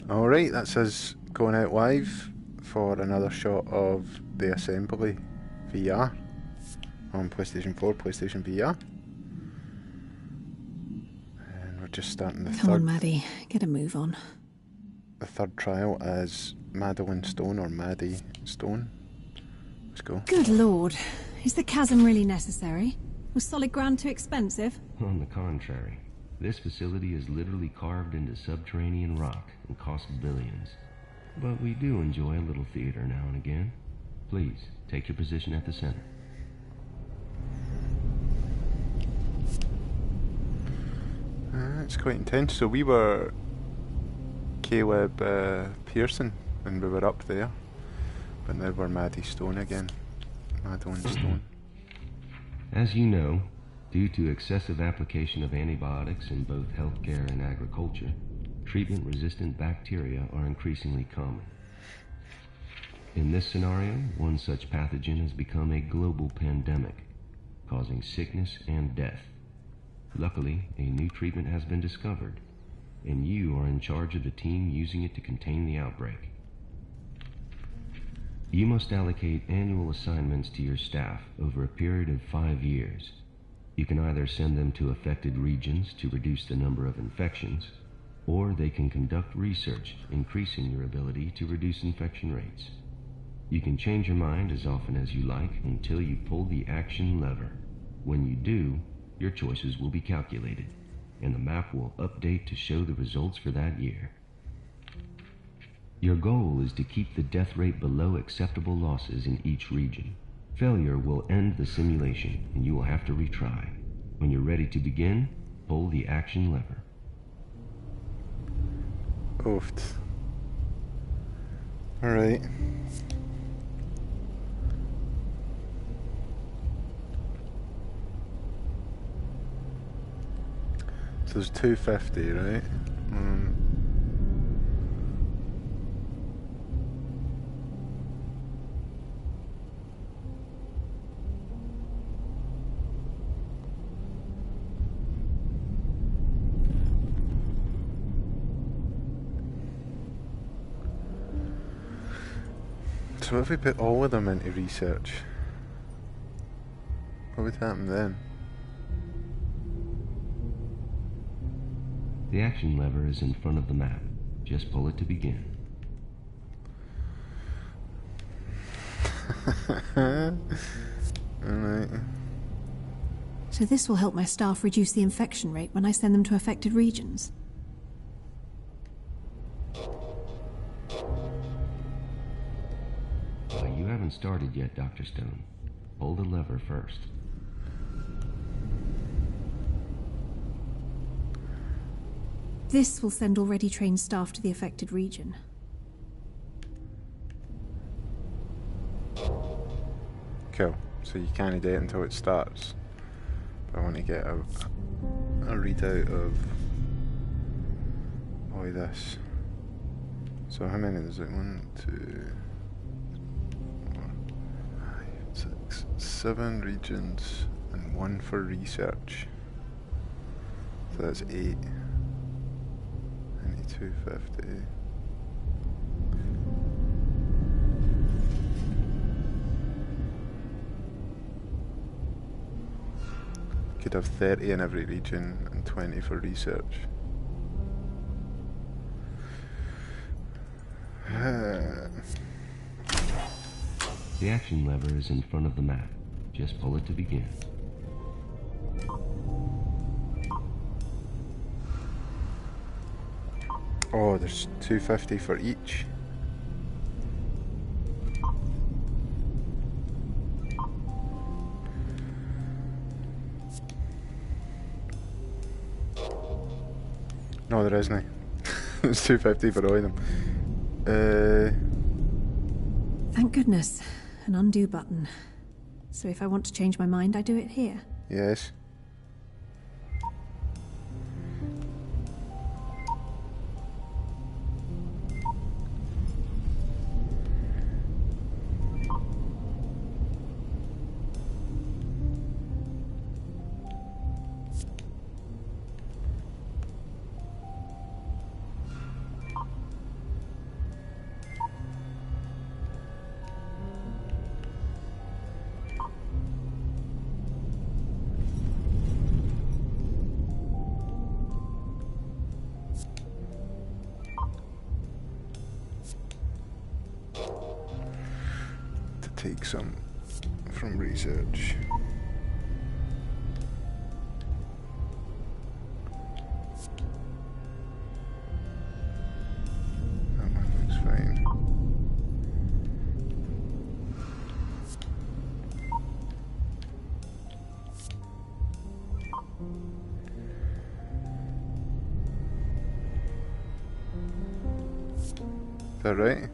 Alright, that's us going out live for another shot of the assembly VR on PlayStation 4, PlayStation VR. And we're just starting the Come on, Maddie, get a move on. The third trial as Madeline Stone, or Maddie Stone. Let's go. Good lord, is the chasm really necessary? Was solid ground too expensive? On the contrary, this facility is literally carved into subterranean rock and costs billions. But we do enjoy a little theater now and again. Please, take your position at the center. It's quite intense. So we were Caleb Pearson and we were up there. But now we're Maddie Stone again. Madeline Stone. As you know, due to excessive application of antibiotics in both healthcare and agriculture, treatment-resistant bacteria are increasingly common. In this scenario, one such pathogen has become a global pandemic, causing sickness and death. Luckily, a new treatment has been discovered, and you are in charge of the team using it to contain the outbreak. You must allocate annual assignments to your staff over a period of 5 years. You can either send them to affected regions to reduce the number of infections, or they can conduct research, increasing your ability to reduce infection rates. You can change your mind as often as you like until you pull the action lever. When you do, your choices will be calculated, and the map will update to show the results for that year. Your goal is to keep the death rate below acceptable losses in each region. Failure will end the simulation, and you will have to retry. When you're ready to begin, pull the action lever. Oofed. Alright. So there's 250, right? So if we put all of them into research, what would happen then? The action lever is in front of the map. Just pull it to begin. Alright. So this will help my staff reduce the infection rate when I send them to affected regions. You haven't started yet, Dr. Stone. Pull the lever first. This will send already trained staff to the affected region. Cool. So you can't do it until it starts. But I want to get a readout of all this. So how many is it? 1, 2, 4, 5, 6, 7 regions and 1 for research. So that's 8. 250. Could have 30 in every region and 20 for research. The action lever is in front of the map. Just pull it to begin. Oh, there's 250 for each. No, there isn't. There's 250 for all of them. Thank goodness. An undo button. So if I want to change my mind, I do it here. Yes. take some from research. That one looks fine. Is that right?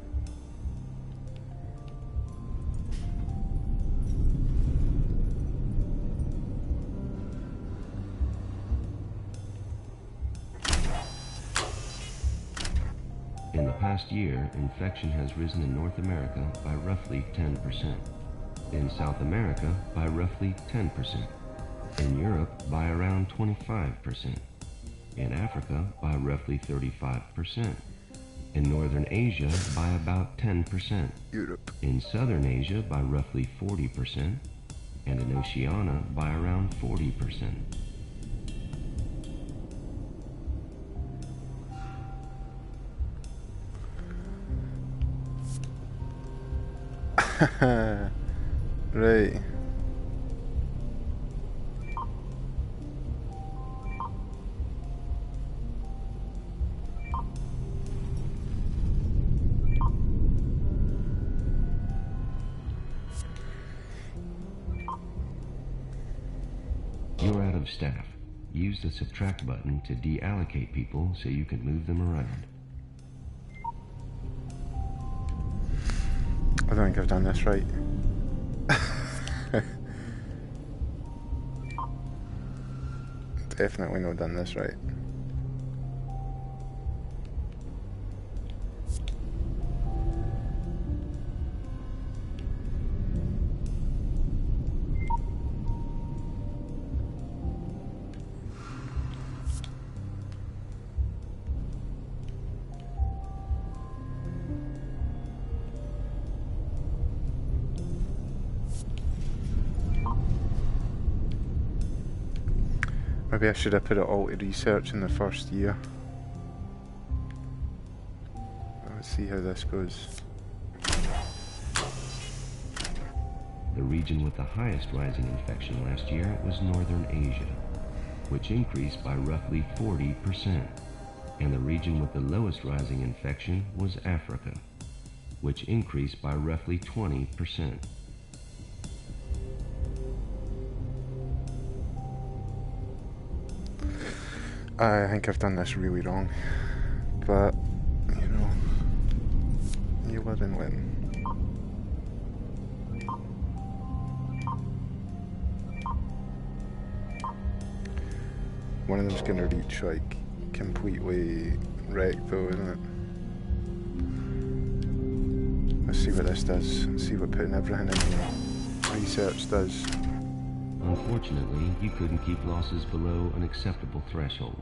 In the past year, infection has risen in North America by roughly 10%, in South America by roughly 10%, in Europe by around 25%, in Africa by roughly 35%, in Northern Asia by about 10%, Europe. in Southern Asia by roughly 40%, and in Oceania by around 40%. Right. You're out of staff. Use the subtract button to deallocate people so you can move them around. I don't think I've done this right. Definitely not done this right. Maybe I should have put it all to research in the first year. Let's see how this goes. The region with the highest rising infection last year was Northern Asia, which increased by roughly 40%. And the region with the lowest rising infection was Africa, which increased by roughly 20%. I think I've done this really wrong, but, you know, you live and learn. One of them's gonna reach, like, completely wrecked though, isn't it? Let's see what this does. Let's see what putting everything in research does. Unfortunately, you couldn't keep losses below an acceptable threshold.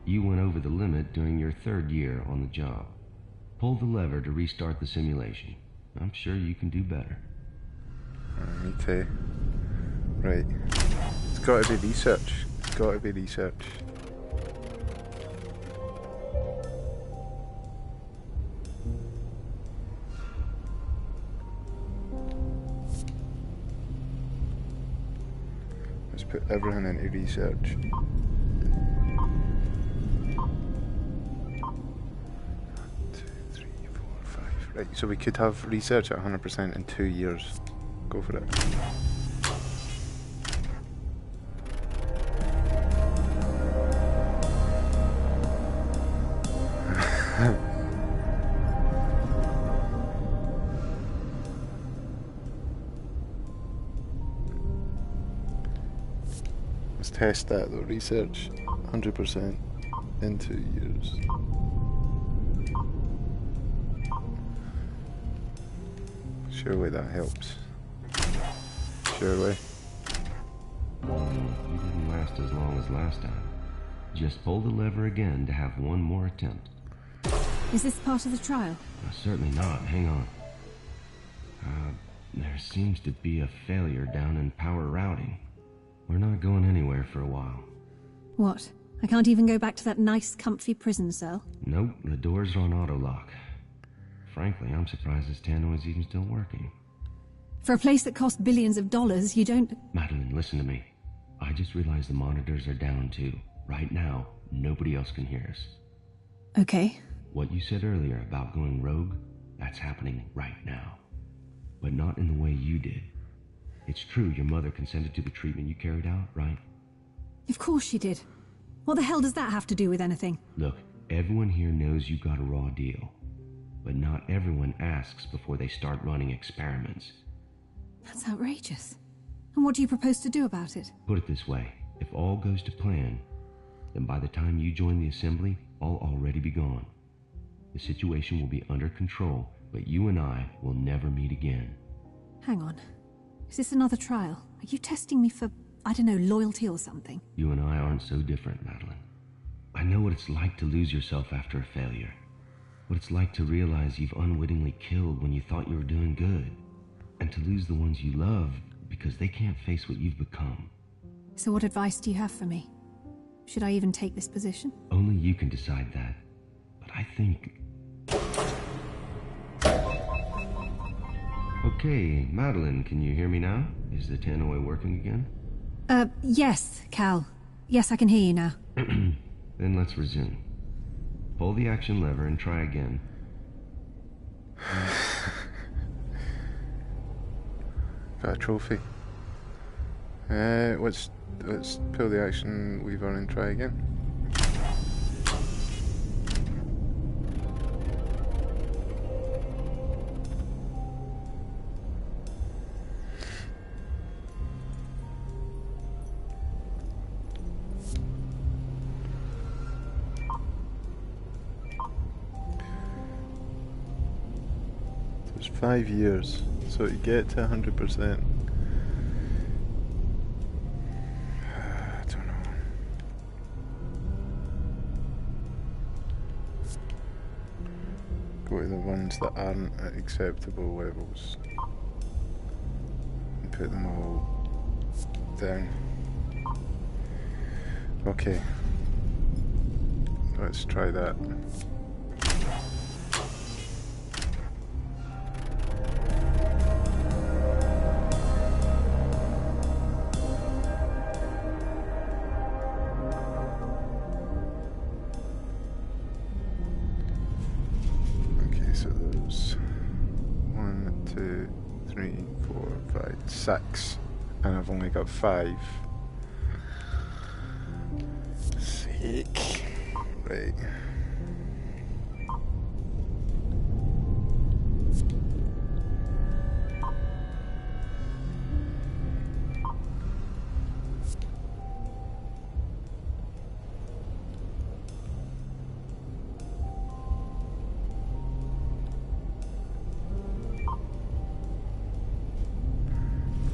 You went over the limit during your third year on the job. Pull the lever to restart the simulation. I'm sure you can do better. Me too. Right. It's gotta be research. It's gotta be research. Let's put everything into research. Right, so we could have research at 100% in 2 years. Go for it. Let's test that though. Research 100% in 2 years. Surely that helps. Surely. You didn't last as long as last time. Just pull the lever again to have one more attempt. Is this part of the trial? Certainly not. Hang on. There seems to be a failure down in power routing. We're not going anywhere for a while. What? I can't even go back to that nice, comfy prison cell? Nope, the doors are on auto lock. Frankly, I'm surprised this tannoy is even still working. For a place that costs billions of dollars, you don't... Madeline, listen to me. I just realized the monitors are down too. Right now, nobody else can hear us. Okay. What you said earlier about going rogue, that's happening right now. But not in the way you did. It's true your mother consented to the treatment you carried out, right? Of course she did. What the hell does that have to do with anything? Look, everyone here knows you got a raw deal. But not everyone asks before they start running experiments. That's outrageous. And what do you propose to do about it? Put it this way, if all goes to plan, then by the time you join the assembly, I'll already be gone. The situation will be under control, but you and I will never meet again. Hang on. Is this another trial? Are you testing me for, I don't know, loyalty or something? You and I aren't so different, Madeline. I know what it's like to lose yourself after a failure. What it's like to realize you've unwittingly killed when you thought you were doing good. And to lose the ones you love because they can't face what you've become. So what advice do you have for me? Should I even take this position? Only you can decide that. But I think... Okay, Madeline, can you hear me now? Is the tannoy working again? Yes, Cal. Yes, I can hear you now. Then let's resume. Pull the action lever and try again. Got a trophy. Let's pull the action lever and try again. There's 5 years, so to get to 100%. I don't know. Go to the ones that aren't at acceptable levels and put them all down. Okay, let's try that. So there's 1, 2, 3, 4, 5, 6, and I've only got 5. Sake. Right.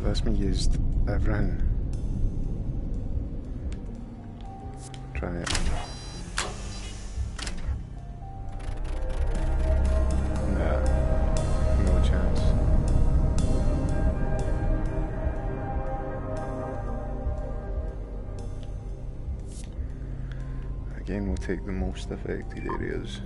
That's me used everything. Try it. Nah, no chance. Again, we'll take the most affected areas.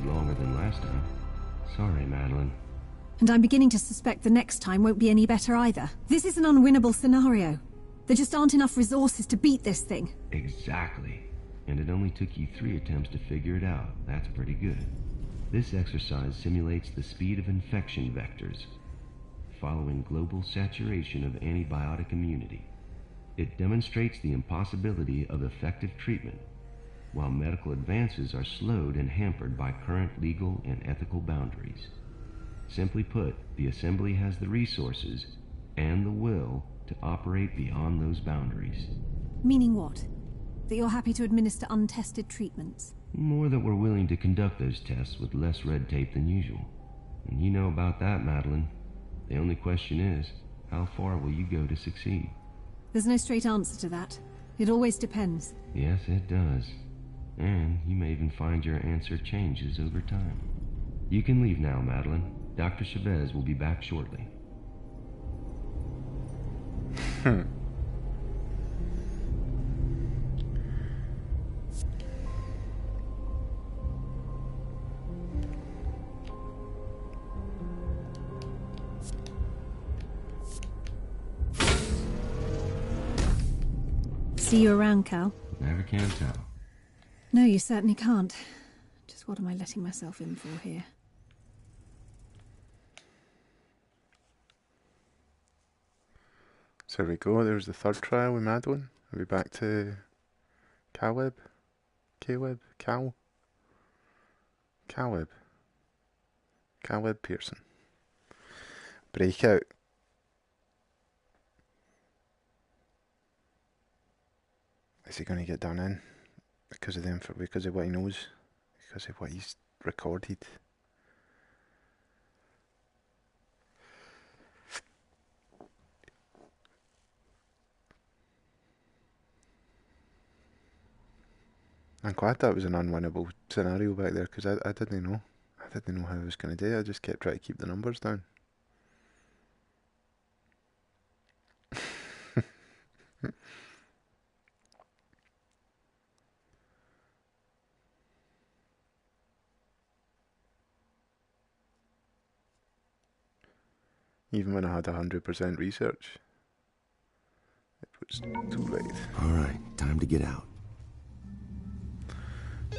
Longer than last time. Sorry, Madeline. And I'm beginning to suspect the next time won't be any better either. This is an unwinnable scenario. There just aren't enough resources to beat this thing. Exactly. And it only took you 3 attempts to figure it out. That's pretty good. This exercise simulates the speed of infection vectors, following global saturation of antibiotic immunity. It demonstrates the impossibility of effective treatment, while medical advances are slowed and hampered by current legal and ethical boundaries. Simply put, the Assembly has the resources and the will to operate beyond those boundaries. Meaning what? That you're happy to administer untested treatments? More that we're willing to conduct those tests with less red tape than usual. And you know about that, Madeline. The only question is, how far will you go to succeed? There's no straight answer to that. It always depends. Yes, it does. And you may even find your answer changes over time. You can leave now, Madeline. Dr. Chavez will be back shortly. See you around, Cal. Never can tell. No, you certainly can't. Just what am I letting myself in for here? So there we go, there's the third trial with Madeline. Are we back to Caleb? Caleb? Cal? Caleb? Caleb Pearson. Breakout. Is he going to get done in? Because of because of what he knows? Because of what he's recorded? I'm glad that was an unwinnable scenario back there, because I didn't know. I didn't know how I was going to do it. I just kept trying to keep the numbers down. Even when I had 100% research, it was too late. All right, time to get out.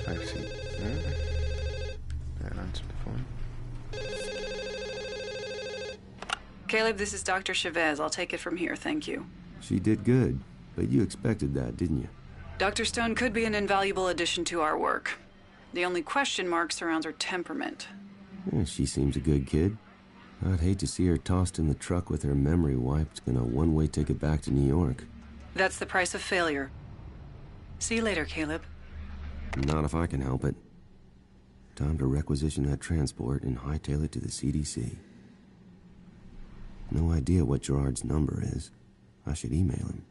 5 seat. Then answer the phone. Caleb, this is Dr. Chavez. I'll take it from here, thank you. She did good, but you expected that, didn't you? Dr. Stone could be an invaluable addition to our work. The only question mark surrounds her temperament. Yeah, she seems a good kid. I'd hate to see her tossed in the truck with her memory wiped in a one-way ticket back to New York. That's the price of failure. See you later, Caleb. Not if I can help it. Time to requisition that transport and hightail it to the CDC. No idea what Gerard's number is. I should email him.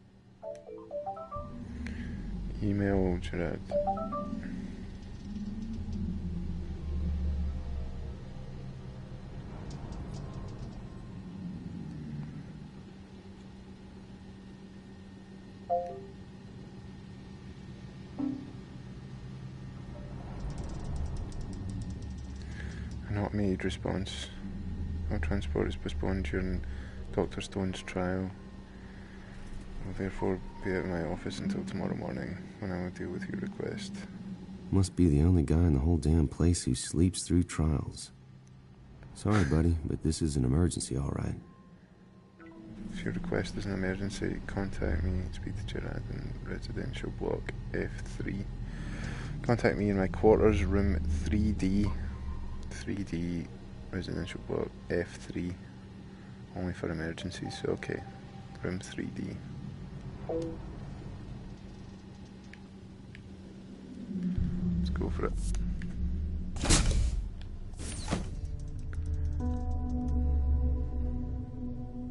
Email Gerard. An automated response. All transport is postponed during Dr. Stone's trial. I will therefore be out of my office until tomorrow morning, when I will deal with your request. Must be the only guy in the whole damn place who sleeps through trials. Sorry, buddy, but this is an emergency, all right. If your request is an emergency, contact me. Speak to Gerard in residential block F3. Contact me in my quarters, room 3D. 3D, residential block F3. Only for emergencies, so okay. Room 3D. Let's go for it.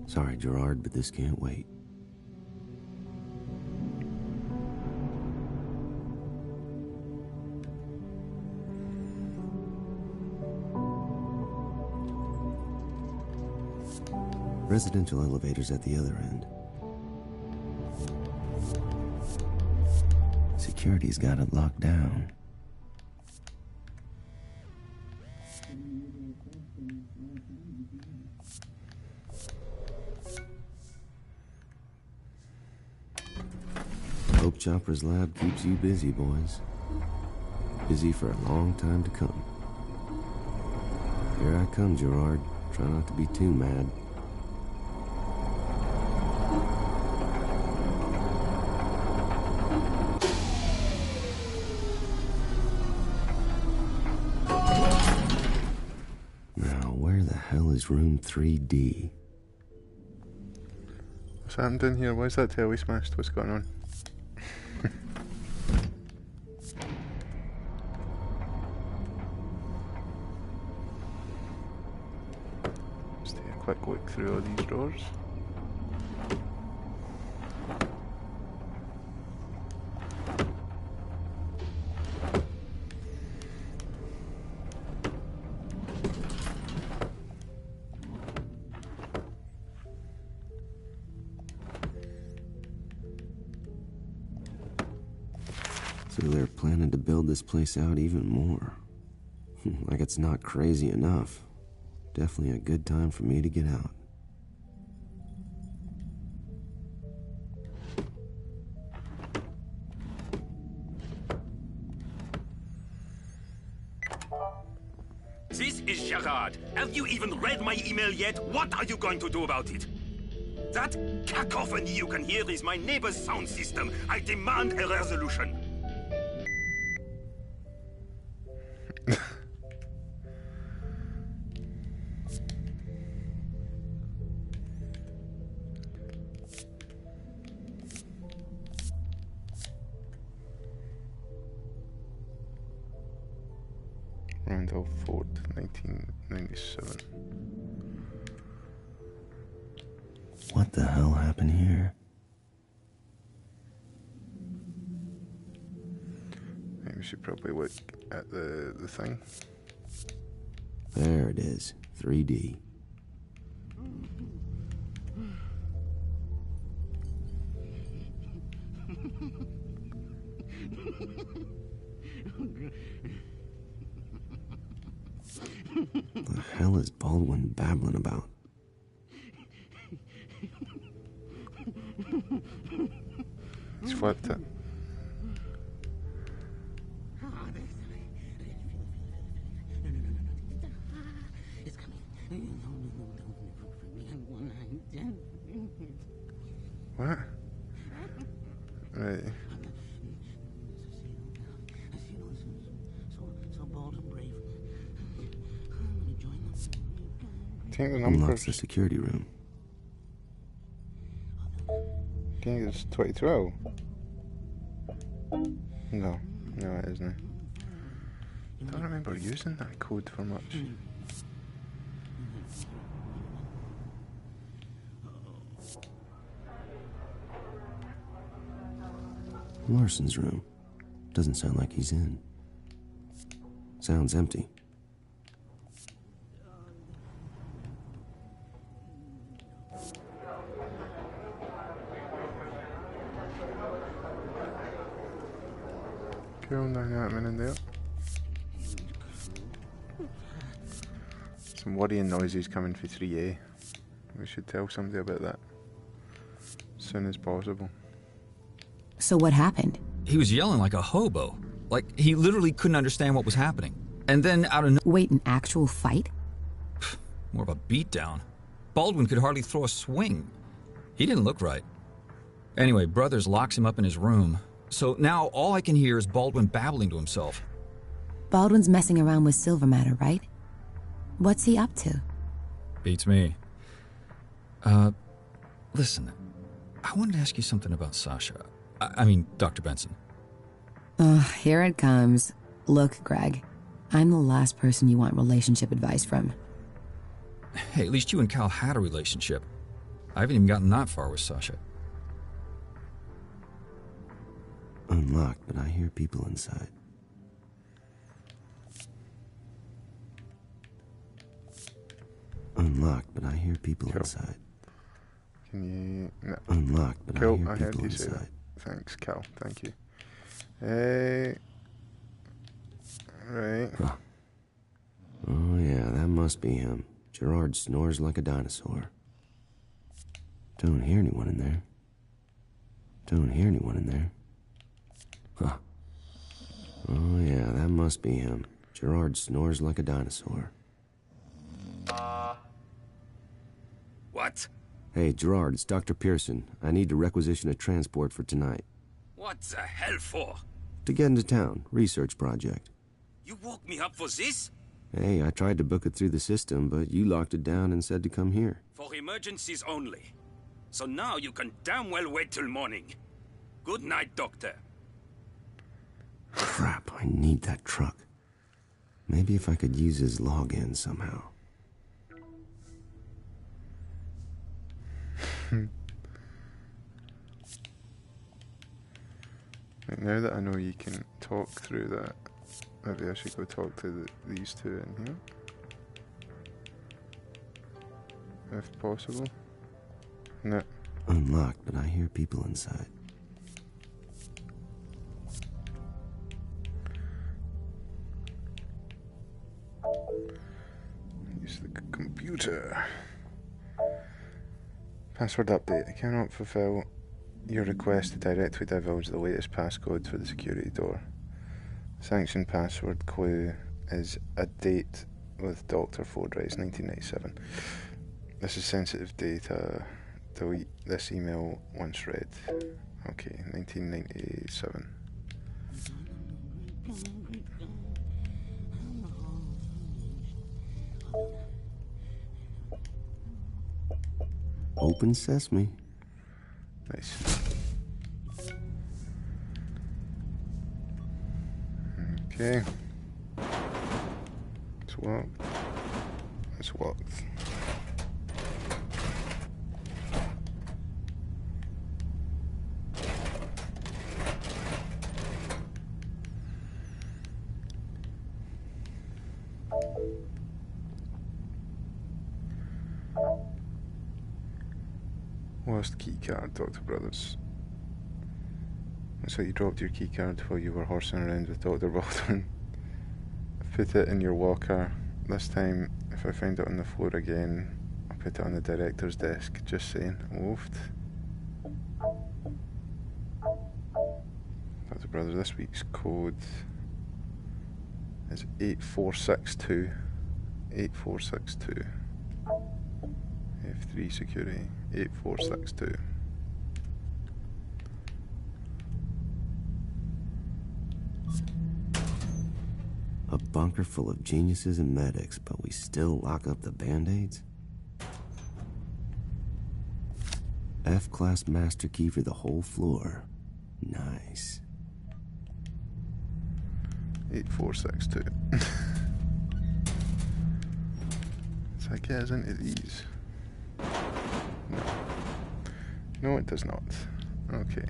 Sorry, Gerard, but this can't wait. Residential elevators at the other end. Security's got it locked down. Hope Chopper's lab keeps you busy, boys. Busy for a long time to come. Here I come, Gerard. Try not to be too mad. Now, where the hell is room 3D? What's happened in here? Why is that telly smashed? What's going on? Stay quick look through all these drawers. So they're planning to build this place out even more. Like it's not crazy enough. Definitely a good time for me to get out. This is Gerard. Have you even read my email yet? What are you going to do about it? That cacophony you can hear is my neighbor's sound system. I demand a resolution. Randolph Ford, 1997. What the hell happened here? I think we should probably look at the thing. There it is, 3D. The hell is Baldwin babbling about? He's flipped it. What? Right. Think the Unlocks numbers. the security room. Think it's 2012. No, it isn't. I don't remember using that code for much. Larson's room. Doesn't sound like he's in. Sounds empty. Cool, nothing happening in there. Some worrying noises coming for 3A. We should tell somebody about that as soon as possible. So what happened? He was yelling like a hobo. Like, he literally couldn't understand what was happening. And then out of Wait, an actual fight? more of a beatdown. Baldwin could hardly throw a swing. He didn't look right. Anyway, Brothers locks him up in his room. So now all I can hear is Baldwin babbling to himself. Baldwin's messing around with silver matter, right? What's he up to? Beats me. Listen, I wanted to ask you something about Sasha. I mean, Dr. Benson. Here it comes. Look, Greg, I'm the last person you want relationship advice from. Hey, at least you and Cal had a relationship. I haven't even gotten that far with Sasha. Unlocked, but I hear people inside. Unlocked, but I hear people Cool. inside. Can you... No. Unlocked, but Cool, I hear I heard people you say that. inside. Thanks, Cal. Thank you. Right. Huh. Oh yeah, that must be him. Gerard snores like a dinosaur. Don't hear anyone in there. Don't hear anyone in there. Huh. Oh yeah, that must be him. Gerard snores like a dinosaur. What? Hey, Gerard, it's Dr. Pearson. I need to requisition a transport for tonight. What the hell for? To get into town. Research project. You woke me up for this? Hey, I tried to book it through the system, but you locked it down and said to come here. For emergencies only. So now you can damn well wait till morning. Good night, Doctor. Crap, I need that truck. Maybe if I could use his login somehow. Right, now that I know you can talk through that, maybe I should go talk to these two in here. If possible. No. Unlocked, but I hear people inside. Use the computer. Password update. I cannot fulfill your request to directly divulge the latest passcode for the security door. Sanctioned password clue is a date with Dr. Fordrise, 1997. This is sensitive data. Delete this email once read. Okay, 1997. Open sesame. Nice. Okay. It's locked. It's locked. Lost keycard, Dr. Brothers. So you dropped your keycard while you were horsing around with Dr. Baldwin. I've put it in your locker. This time, if I find it on the floor again, I'll put it on the director's desk. Just saying. Wolfed. Dr. Brothers, this week's code is 8462. 8462. F3 security. 8462. A bunker full of geniuses and medics, but we still lock up the band-aids? F-class master key for the whole floor. Nice. 8462. So I guess into these. No. No, it does not. Okay.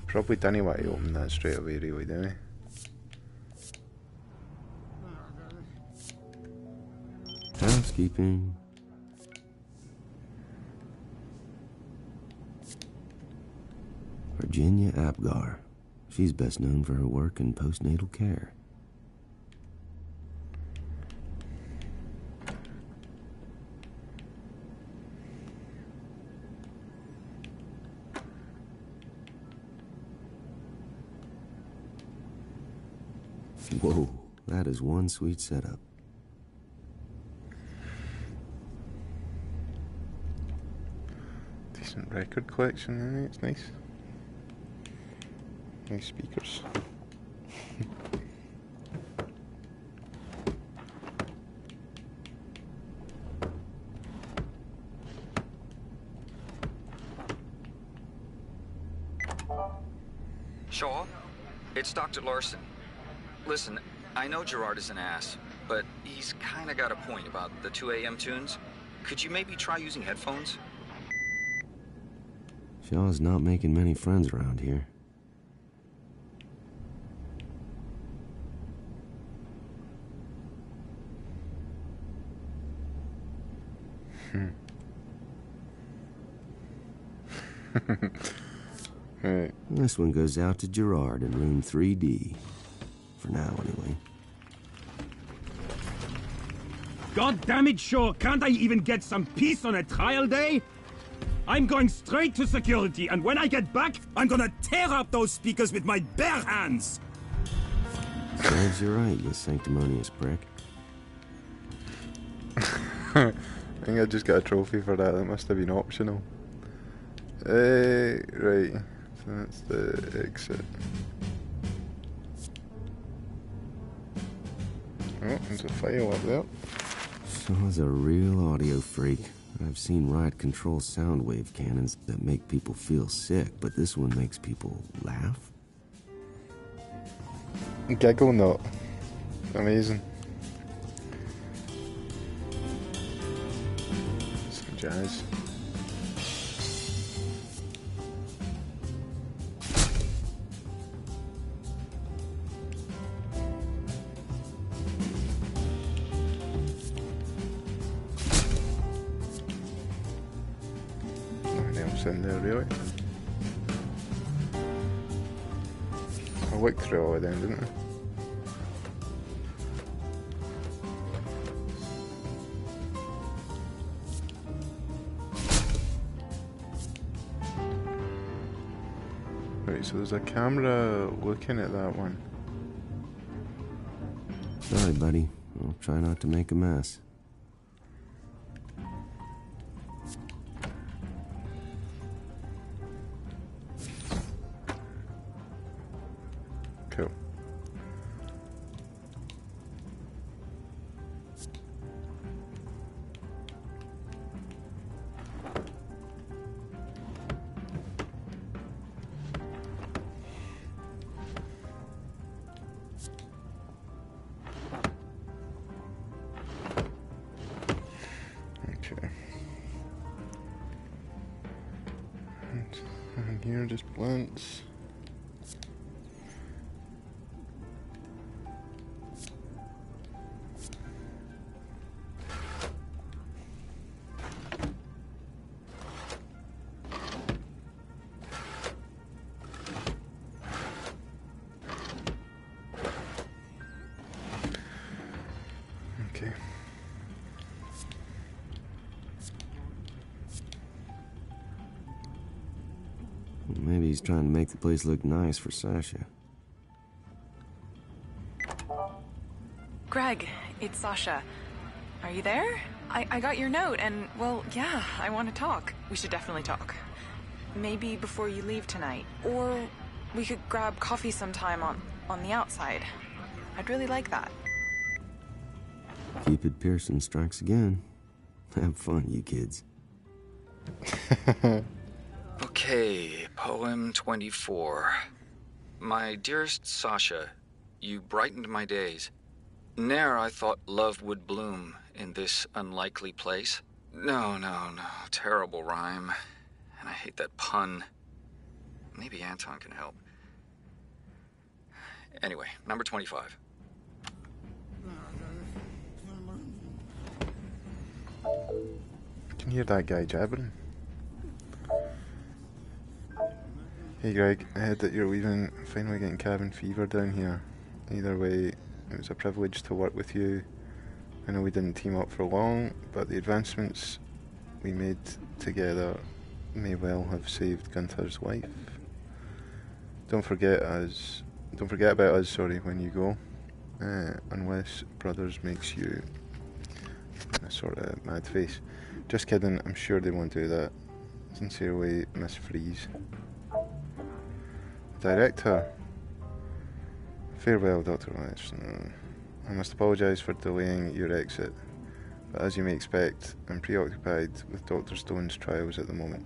Probably didn't want to open that straight away, really, didn't he? Housekeeping. Virginia Apgar. She's best known for her work in postnatal care. Whoa, that is one sweet setup. Decent record collection, isn't it? It's nice. Nice speakers. Shaw, it's Dr. Larson. Listen, I know Gerard is an ass, but he's kind of got a point about the 2 a.m. tunes. Could you maybe try using headphones? Shaw's not making many friends around here. Right. This one goes out to Gerard in room 3D. For now, anyway. God damn it, Shaw, can't I even get some peace on a trial day? I'm going straight to security, and when I get back, I'm gonna tear up those speakers with my bare hands! Serves you right, you sanctimonious prick. I think I just got a trophy for that. That must have been optional. Right. So that's the exit. Oh, there's a file up there. Shaw's a real audio freak. I've seen riot control sound wave cannons that make people feel sick, but this one makes people laugh. Giggle not. Amazing. jazz. Nothing else in there really. I looked through all of them, didn't I? Right, so there's a camera looking at that one. Sorry, buddy. I'll try not to make a mess. Cool. Okay. And here just blunts. Okay. Maybe he's trying to make the place look nice for Sasha. Greg, it's Sasha. Are you there? I got your note and, well, yeah, I want to talk. We should definitely talk. Maybe before you leave tonight. Or we could grab coffee sometime on the outside. I'd really like that. Cupid Pearson strikes again. Have fun, you kids. Okay, poem 24. My dearest Sasha, you brightened my days. Ne'er I thought love would bloom in this unlikely place. No, terrible rhyme. And I hate that pun. Maybe Anton can help. Anyway, number 25. Can you hear that guy jabbering? Hey Greg, I heard that you're leaving, finally getting cabin fever down here. Either way, it was a privilege to work with you. I know we didn't team up for long, but the advancements we made together may well have saved Gunther's life. Don't forget about us, when you go. Unless Brothers makes you a sort of mad face. Just kidding, I'm sure they won't do that. Sincerely, Miss Freeze. Director. Farewell, Dr. Watson. I must apologise for delaying your exit, but as you may expect, I'm preoccupied with Dr. Stone's trials at the moment.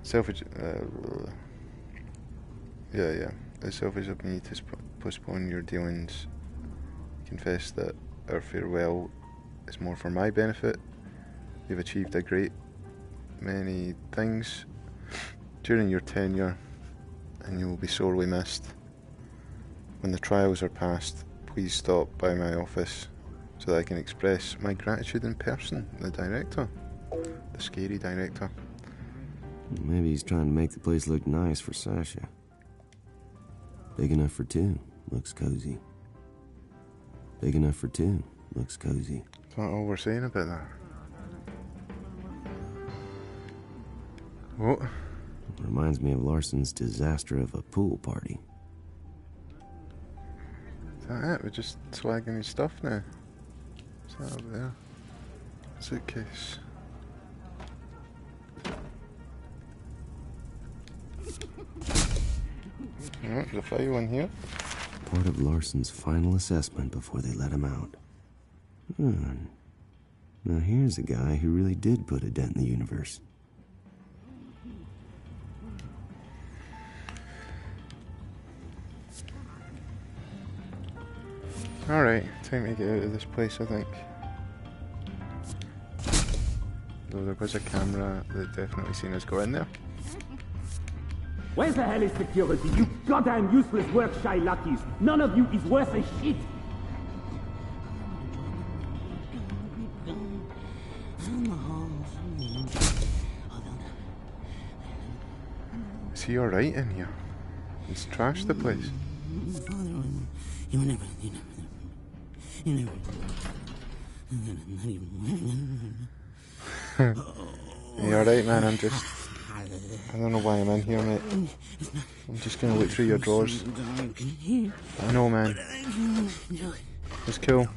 It's selfish of me to postpone your dealings. Confess that our farewell is more for my benefit. You've achieved a great many things during your tenure, and you will be sorely missed. When the trials are past, please stop by my office so that I can express my gratitude in person. The director. The scary director. Maybe he's trying to make the place look nice for Sasha. Big enough for two. Looks cozy. Big enough for two. Looks cozy. That's not all we're saying about that. What? Reminds me of Larson's disaster of a pool party. Is that it? We're just swagging his stuff now. Is that up there? Suitcase. Oh, the file in here. Part of Larson's final assessment before they let him out. Now here's a guy who really did put a dent in the universe. Alright, time to get out of this place, I think. Though there was a camera that definitely seen us go in there. Where the hell is security? You goddamn useless work-shy luckies. None of you is worth a shit. Is he alright in here? He's trashed the place. You alright, man? I don't know why I'm in here, mate. I'm just gonna look through your drawers. I know, man. It's cool.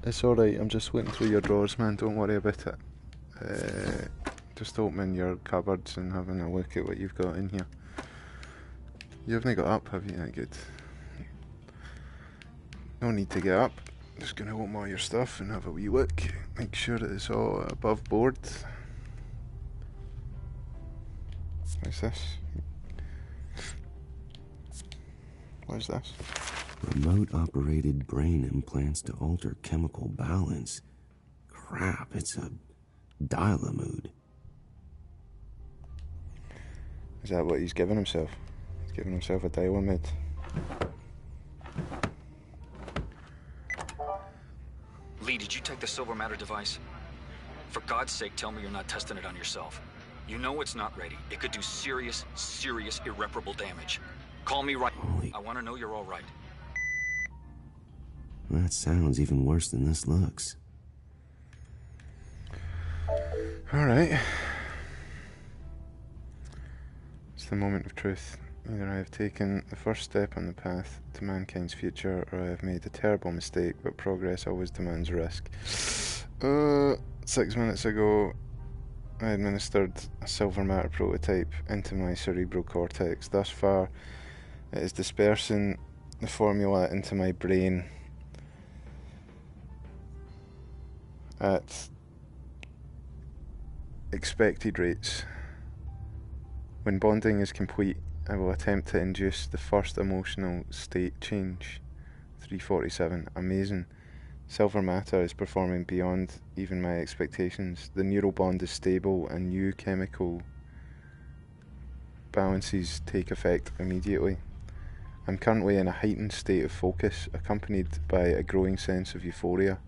It's alright, I'm just looking through your drawers, man. Don't worry about it. Just opening your cupboards and having a look at what you've got in here. You haven't got up, have you? Yeah, good. No need to get up. Just gonna open all your stuff and have a wee look. Make sure that it's all above board. What's this? What is this? Remote-operated brain implants to alter chemical balance. Crap, it's a dial-a-mood. Is that what he's giving himself? He's giving himself a dial-a-mood. Lee, did you take the silver matter device? For God's sake, tell me you're not testing it on yourself. You know it's not ready. It could do serious, irreparable damage. Call me right. I want to know you're all right. That sounds even worse than this looks. Alright. It's the moment of truth. Either I have taken the first step on the path to mankind's future, or I have made a terrible mistake, but progress always demands risk. 6 minutes ago, I administered a silver matter prototype into my cerebral cortex. Thus far, it is dispersing the formula into my brain at expected rates. When bonding is complete, I will attempt to induce the first emotional state change. 347. Amazing. Silver matter is performing beyond even my expectations. The neural bond is stable and new chemical balances take effect immediately. I'm currently in a heightened state of focus, accompanied by a growing sense of euphoria.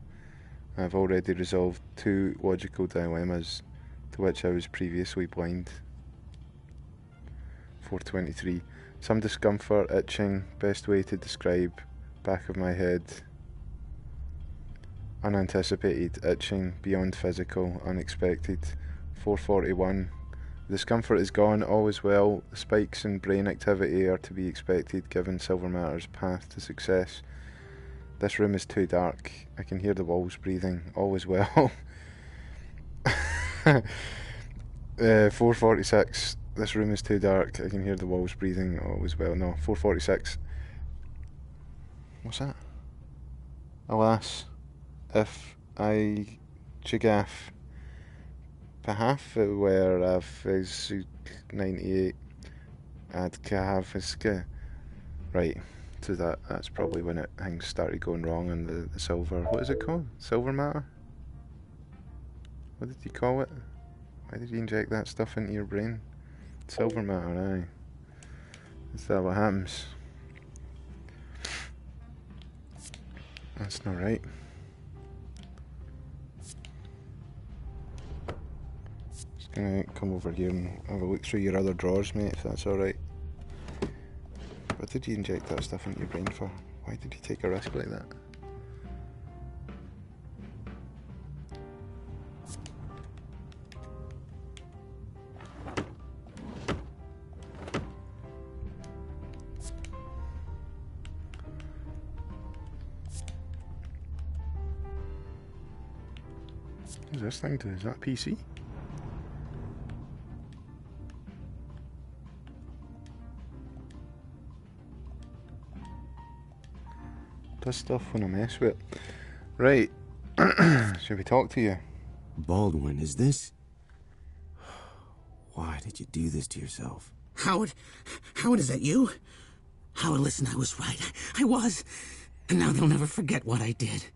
I have already resolved 2 logical dilemmas to which I was previously blind. 423. Some discomfort, itching, best way to describe back of my head. Unanticipated, itching, beyond physical, unexpected. 441. Discomfort is gone, all is well. The spikes in brain activity are to be expected given silver matter's path to success. This room is too dark. I can hear the walls breathing. All is well. 446. This room is too dark. I can hear the walls breathing. All is well. No, 446. What's that? Alas, if I Chigaf Pahaf where is 98 Ad Kahafiska. Right. So that's probably when things started going wrong and the silver, what is it called? Silver matter? What did you call it? Why did you inject that stuff into your brain? Silver matter, aye. Is that what happens? That's not right. Just gonna come over here and have a look through your other drawers, mate, if that's alright. What did you inject that stuff into your brain for? Why did you take a risk like that? What does this thing do? Is that a PC? Does stuff when I mess with it. Right. Should we talk to you? Baldwin, is this... Why did you do this to yourself? Howard, is that you? Howard, listen, I was right. I was. And now they'll never forget what I did.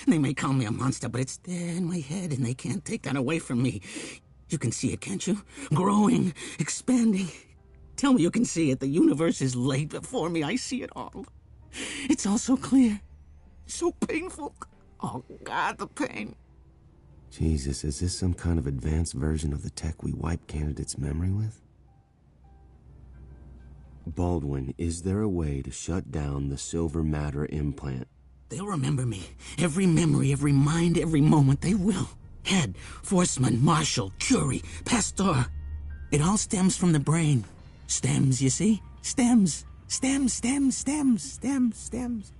They may call me a monster, but it's there in my head, and they can't take that away from me. You can see it, can't you? Growing, expanding. Tell me you can see it. The universe is laid before me. I see it all. It's all so clear. So painful. Oh, God, the pain. Jesus, is this some kind of advanced version of the tech we wipe candidates' memory with? Baldwin, is there a way to shut down the silver matter implant? They'll remember me. Every memory, every mind, every moment, they will. Head, Forceman, Marshall, Curie, Pasteur. It all stems from the brain. Stems, you see? Stems. Stems, stems, stems, stems, stems.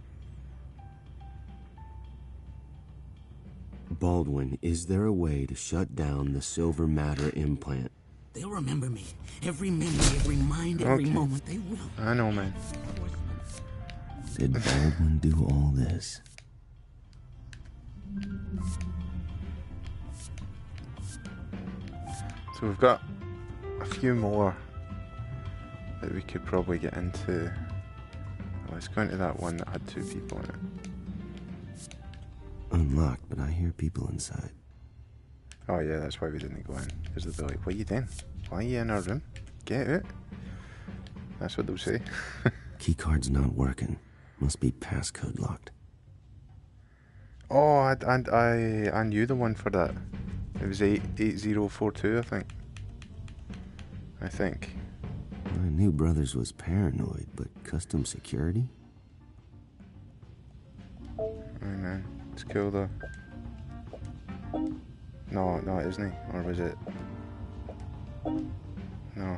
Baldwin, is there a way to shut down the silver matter implant? They'll remember me. Every memory, every mind, every moment, they will. I know, man. Did Baldwin do all this? So we've got a few more that we could probably get into. Let's go into that one that had 2 people in it. Unlocked, but I hear people inside. Oh yeah, that's why we didn't go in. Because they'll be like, what are you doing? Why are you in our room? Get out. That's what they'll say. Keycard's not working. Must be passcode locked. Oh, I knew the one for that. It was 8042, I think. I knew Brothers was paranoid, but custom security? I know. It's cool though. No, it isn't. Or was it? No.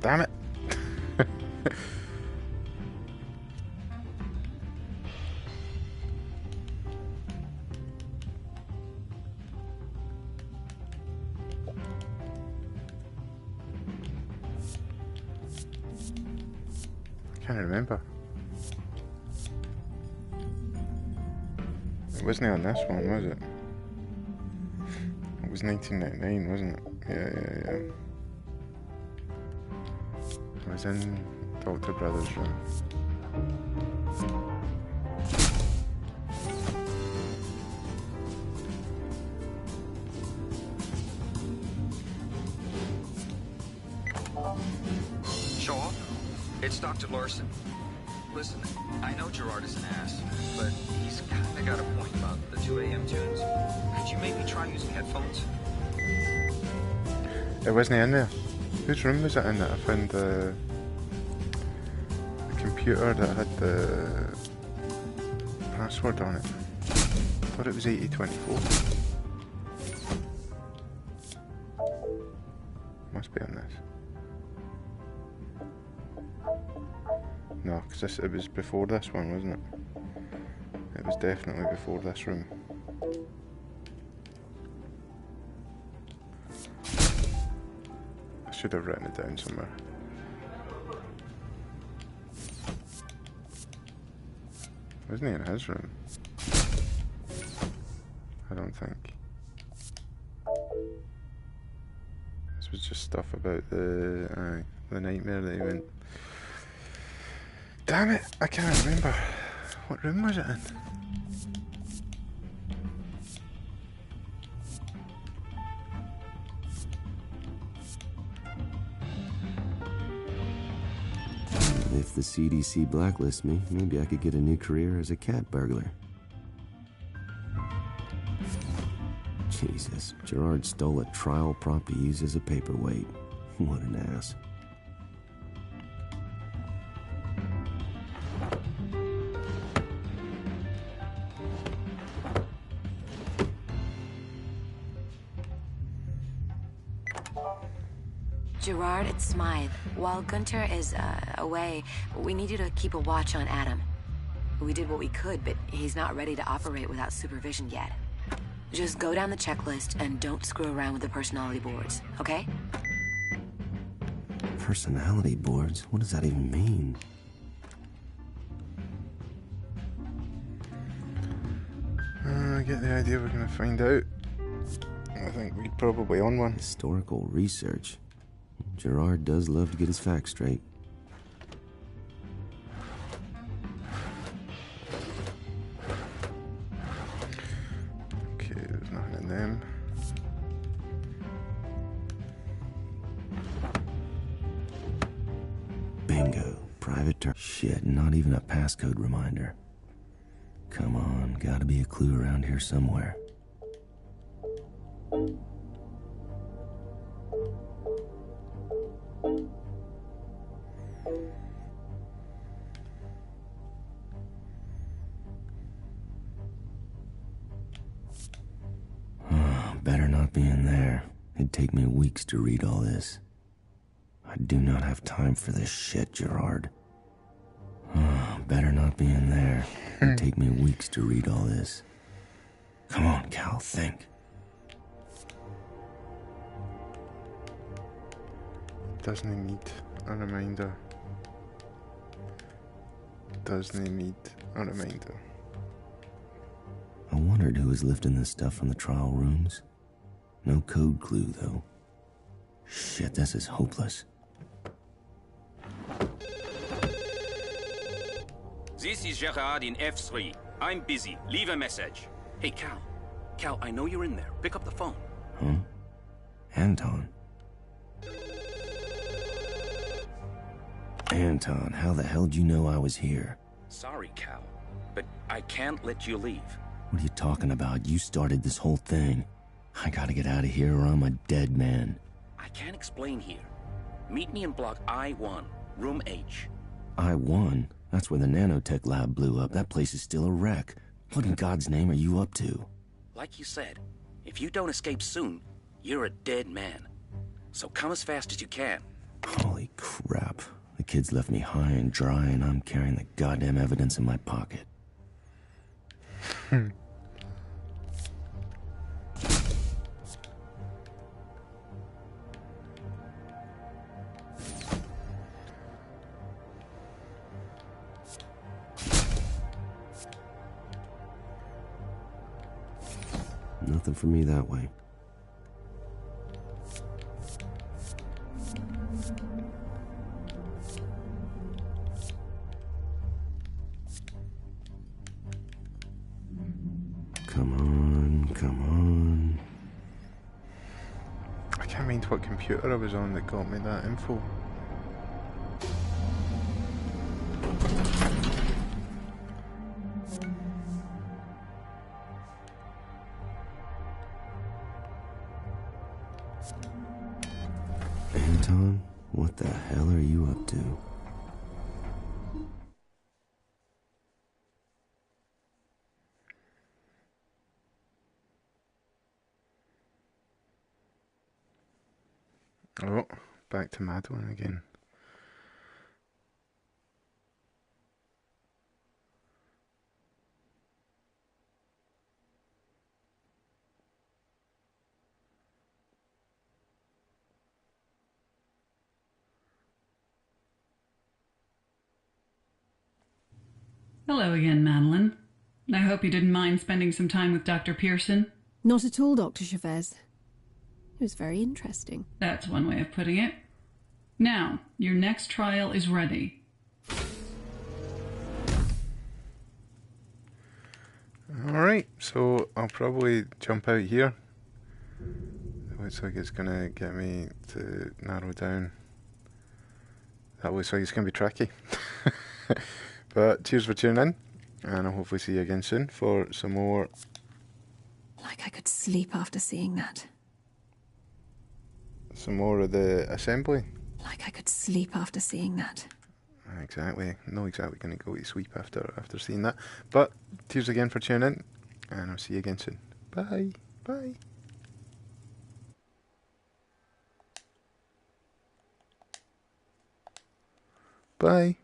Damn it! I can't remember. It wasn't on this one, was it? It was 1999, wasn't it? Yeah. I was in Dr. Brothers' room. Shaw, it's Dr. Larson. Listen, I know Gerard is an ass, but he's kinda got a point about the 2 a.m. tunes. Could you maybe try using headphones? It wasn't in there. Whose room was it in that I found the computer that had the password on it? I thought it was 8024. Must be on this. No, because it was before this one, wasn't it? It was definitely before this room. I should have written it down somewhere. Wasn't he in his room? I don't think. This was just stuff about the nightmare that he went. Damn it! I can't remember. What room was it in? If the CDC blacklists me, maybe I could get a new career as a cat burglar. Jesus, Gerard stole a trial prop to use as a paperweight. What an ass. Gerard, it's Smythe. While Gunter is away, we need you to keep a watch on Adam. We did what we could, but he's not ready to operate without supervision yet. Just go down the checklist and don't screw around with the personality boards, okay? Personality boards? What does that even mean? I get the idea we're gonna find out. I think we're probably on one. Historical research. Gerard does love to get his facts straight. open them. Bingo. Private shit, not even a passcode reminder. Come on, gotta be a clue around here somewhere. Better not be in there. It'd take me weeks to read all this. I do not have time for this shit, Gerard. Better not be in there. It'd take me weeks to read all this. Come on, Cal, think. Doesn't he need a reminder? Doesn't he need a reminder? I wondered who was lifting this stuff from the trial rooms. No code clue, though. Shit, this is hopeless. This is Gerard in F3. I'm busy. Leave a message. Hey, Cal. Cal, I know you're in there. Pick up the phone. Huh? Anton. Anton, how the hell do you know I was here? Sorry, Cal, but I can't let you leave. What are you talking about? You started this whole thing. I gotta get out of here or I'm a dead man. I can't explain here. Meet me in block I-1, room H. I-1? That's where the nanotech lab blew up. That place is still a wreck. What in God's name are you up to? Like you said, if you don't escape soon, you're a dead man. So come as fast as you can. Holy crap. The kids left me high and dry and I'm carrying the goddamn evidence in my pocket. Nothing for me that way. Come on, come on. I can't mind what computer I was on that got me that info. Anton, what the hell are you up to? Oh, back to Madeline again. Hello again, Madeline. I hope you didn't mind spending some time with Dr. Pearson. Not at all, Dr. Chavez. It was very interesting. That's one way of putting it. Now, your next trial is ready. Alright, so I'll probably jump out here. It looks like it's going to get me to narrow down. That looks like it's going to be tricky. But cheers for tuning in, and I'll hopefully see you again soon for some more. Like I could sleep after seeing that. Some more of the assembly. Like I could sleep after seeing that. Exactly. Not exactly going to go to sleep after seeing that. But cheers again for tuning in, and I'll see you again soon. Bye. Bye. Bye.